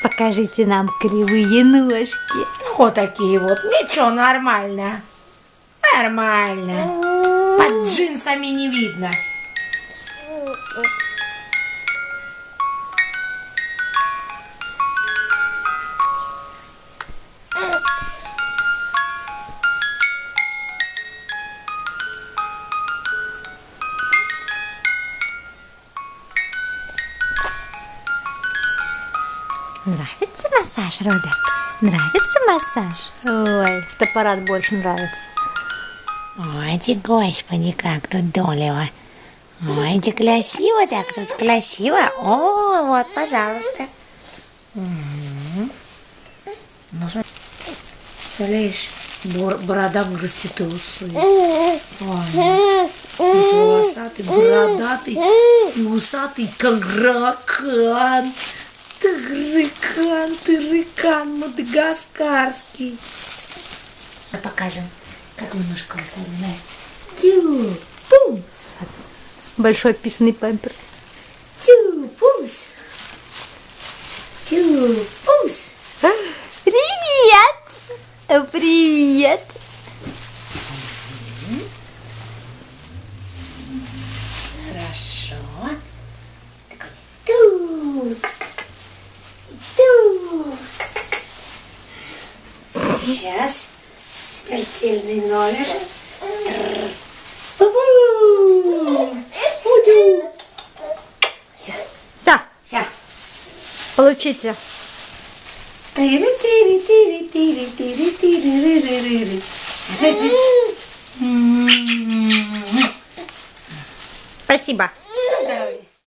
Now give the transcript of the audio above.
Покажите нам кривые ножки. Вот такие вот. Ничего, нормально. Нормально. Под джинсами не видно. Нравится массаж, Роберт? Нравится массаж? Ой, фотоаппарат больше нравится. Ой, господи, как тут долево. Ой, красиво так, тут красиво. О, вот, пожалуйста. Ну, представляешь, борода вырастет и усы. Ой, волосатый, бородатый и усатый, как ракан. Тырыкан мадагаскарский. Покажем, как мы ножку оставим. Тю-пумс. Большой писаный памперс. Тю-пумс. Тю-пумс. Привет! Привет! Хорошо. Такой Сейчас смертельный номер. Все. Все. Получите. Спасибо.